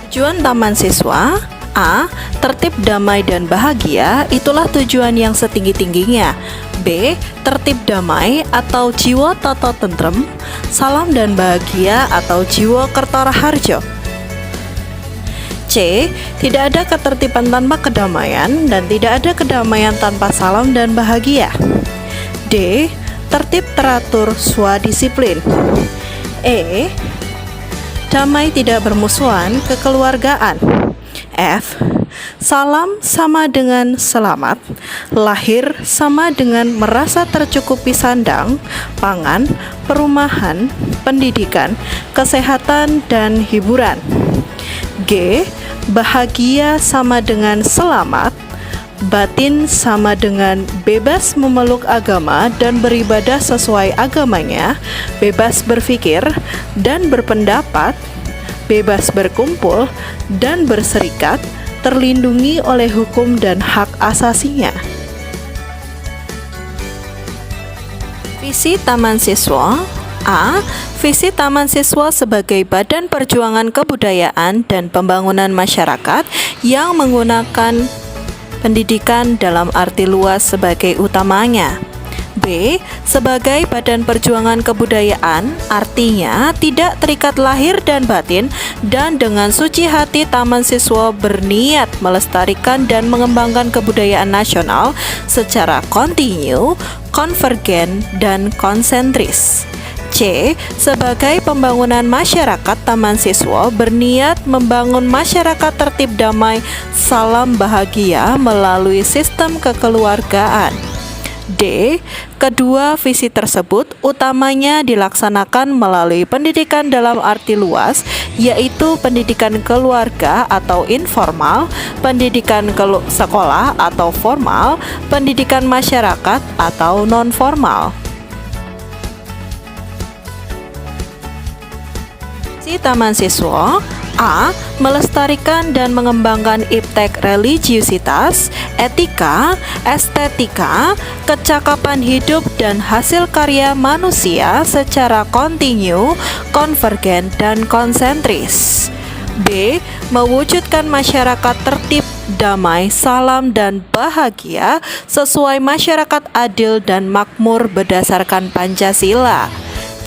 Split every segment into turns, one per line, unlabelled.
Tujuan Taman Siswa. A. Tertib, damai, dan bahagia, itulah tujuan yang setinggi-tingginya. B. Tertib, damai, atau jiwa tata tentrem, salam dan bahagia, atau jiwa kertara harjo. C. Tidak ada ketertiban tanpa kedamaian, dan tidak ada kedamaian tanpa salam dan bahagia. D. Tertib, teratur, swadisiplin. E. Damai, tidak bermusuhan, kekeluargaan. F. Salam sama dengan selamat, lahir sama dengan merasa tercukupi sandang, pangan, perumahan, pendidikan, kesehatan, dan hiburan. G. Bahagia sama dengan selamat, batin sama dengan bebas memeluk agama dan beribadah sesuai agamanya, bebas berpikir dan berpendapat, bebas berkumpul dan berserikat, terlindungi oleh hukum dan hak asasinya. Visi Taman Siswa. A. Visi Taman Siswa sebagai badan perjuangan kebudayaan dan pembangunan masyarakat yang menggunakan pendidikan dalam arti luas sebagai utamanya. B. Sebagai badan perjuangan kebudayaan, artinya tidak terikat lahir dan batin, dan dengan suci hati Taman Siswa berniat melestarikan dan mengembangkan kebudayaan nasional secara kontinu, konvergen, dan konsentris. C. Sebagai pembangunan masyarakat, Taman Siswa berniat membangun masyarakat tertib, damai, salam bahagia melalui sistem kekeluargaan. D. Kedua visi tersebut utamanya dilaksanakan melalui pendidikan dalam arti luas, yaitu pendidikan keluarga atau informal, pendidikan sekolah atau formal, pendidikan masyarakat atau non-formal. Visi Taman Siswa. A. Melestarikan dan mengembangkan iptek religiusitas, etika, estetika, kecakapan hidup, dan hasil karya manusia secara kontinu, konvergen, dan konsentris. B. Mewujudkan masyarakat tertib, damai, salam, dan bahagia sesuai masyarakat adil dan makmur berdasarkan Pancasila.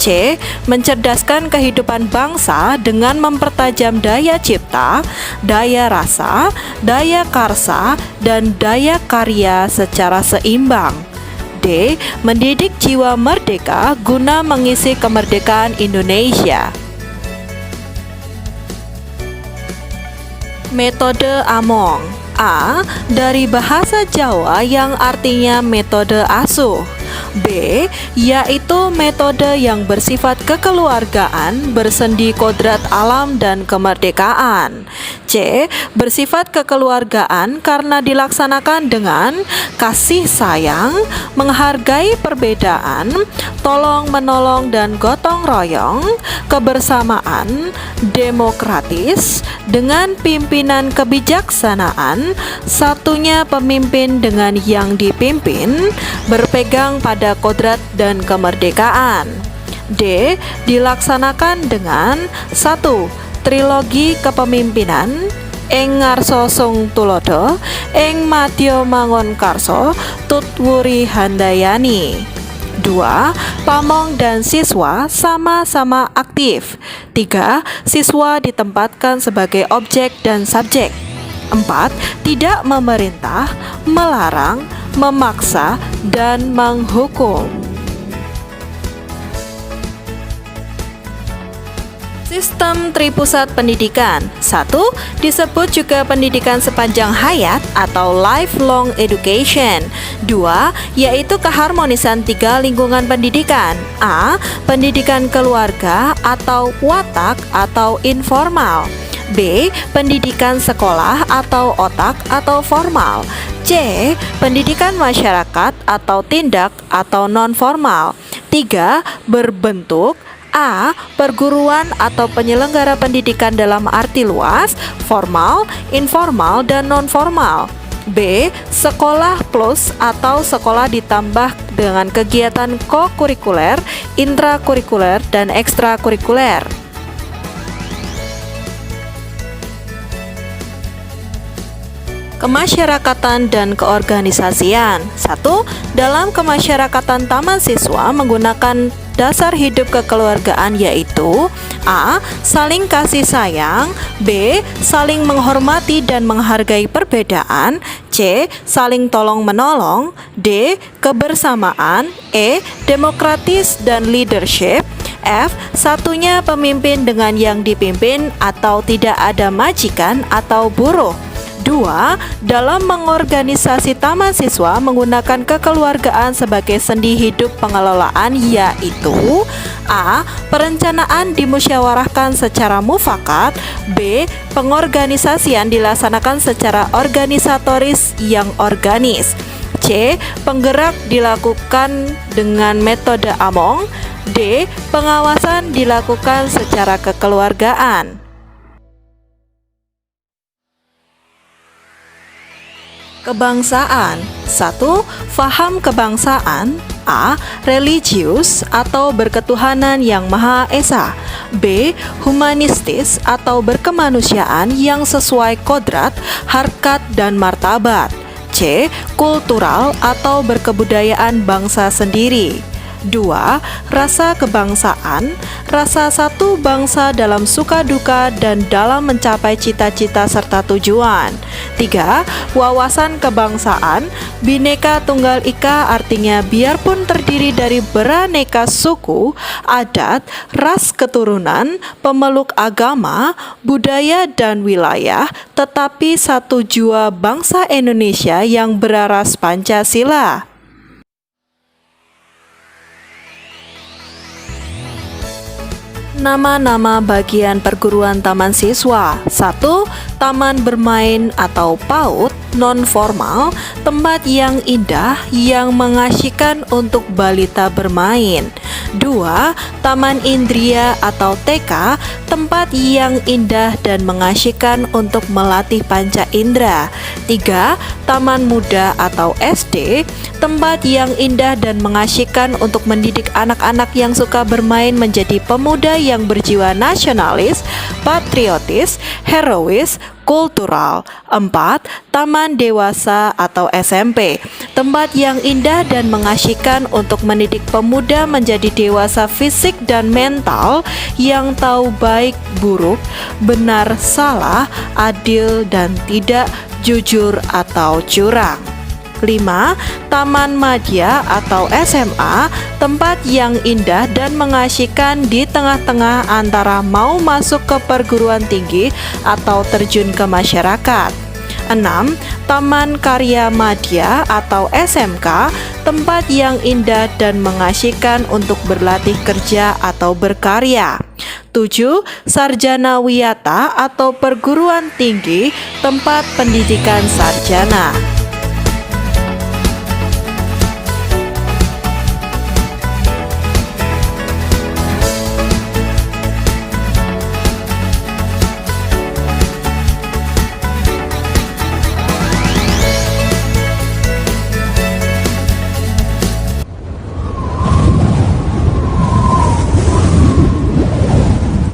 C. Mencerdaskan kehidupan bangsa dengan mempertajam daya cipta, daya rasa, daya karsa, dan daya karya secara seimbang. D. Mendidik jiwa merdeka guna mengisi kemerdekaan Indonesia. Metode Among. A. Dari bahasa Jawa yang artinya metode asuh. B. Yaitu metode yang bersifat kekeluargaan, bersendi kodrat alam dan kemerdekaan. C. Bersifat kekeluargaan karena dilaksanakan dengan kasih sayang, menghargai perbedaan, tolong menolong dan gotong royong, kebersamaan, demokratis, dengan pimpinan kebijaksanaan, satunya pemimpin dengan yang dipimpin, berpegang pada kodrat dan kemerdekaan. D. Dilaksanakan dengan 1. Trilogi kepemimpinan ing ngarsa sung tulodo, ing madya mangun karso, tutwuri handayani. 2. Pamong dan siswa sama-sama aktif. 3. Siswa ditempatkan sebagai objek dan subjek. 4. Tidak memerintah, melarang, memaksa, dan menghukum. Sistem Tripusat Pendidikan. 1. Disebut juga pendidikan sepanjang hayat atau lifelong education. 2. Yaitu keharmonisan 3 lingkungan pendidikan. A. Pendidikan keluarga atau watak atau informal. B. Pendidikan sekolah atau otak atau formal. C. Pendidikan masyarakat atau tindak atau non-formal. 3. Berbentuk A. Perguruan atau penyelenggara pendidikan dalam arti luas, formal, informal, dan non-formal. B. Sekolah plus atau sekolah ditambah dengan kegiatan kokurikuler, intrakurikuler, dan ekstrakurikuler. Kemasyarakatan dan keorganisasian. 1. Dalam kemasyarakatan taman siswa menggunakan dasar hidup kekeluargaan yaitu A. Saling kasih sayang, B. Saling menghormati dan menghargai perbedaan, C. Saling tolong-menolong, D. Kebersamaan, E. Demokratis dan leadership, F. Satunya pemimpin dengan yang dipimpin atau tidak ada majikan atau buruh. 2. Dalam mengorganisasi taman siswa menggunakan kekeluargaan sebagai sendi hidup pengelolaan yaitu A. Perencanaan dimusyawarahkan secara mufakat, B. Pengorganisasian dilaksanakan secara organisatoris yang organis, C. Penggerak dilakukan dengan metode Among, D. Pengawasan dilakukan secara kekeluargaan. Kebangsaan. 1. Faham kebangsaan. A. Religius atau berketuhanan yang Maha Esa, B. Humanistis atau berkemanusiaan yang sesuai kodrat, harkat, dan martabat, C. Kultural atau berkebudayaan bangsa sendiri. 2. Rasa kebangsaan, rasa satu bangsa dalam suka duka dan dalam mencapai cita-cita serta tujuan. 3. Wawasan kebangsaan, Bhinneka Tunggal Ika artinya biarpun terdiri dari beraneka suku, adat, ras keturunan, pemeluk agama, budaya dan wilayah, tetapi satu jua bangsa Indonesia yang beraras Pancasila. Nama-nama bagian perguruan taman siswa. 1. Taman bermain atau PAUD non-formal, tempat yang indah yang mengasyikkan untuk balita bermain. 2. Taman Indria atau TK, tempat yang indah dan mengasyikkan untuk melatih panca indera. 3. Taman Muda atau SD, tempat yang indah dan mengasyikkan untuk mendidik anak-anak yang suka bermain menjadi pemuda yang berjiwa nasionalis, patriotis, herois, kultural. 4. Taman Dewasa atau SMP, tempat yang indah dan mengasyikkan untuk mendidik pemuda menjadi dewasa fisik dan mental yang tahu baik buruk, benar salah, adil dan tidak, jujur atau curang. 5. Taman Madya atau SMA, tempat yang indah dan mengasyikkan di tengah-tengah antara mau masuk ke perguruan tinggi atau terjun ke masyarakat. 6. Taman Karya Madya atau SMK, tempat yang indah dan mengasyikkan untuk berlatih kerja atau berkarya. 7. Sarjana Wiyata atau perguruan tinggi, tempat pendidikan sarjana.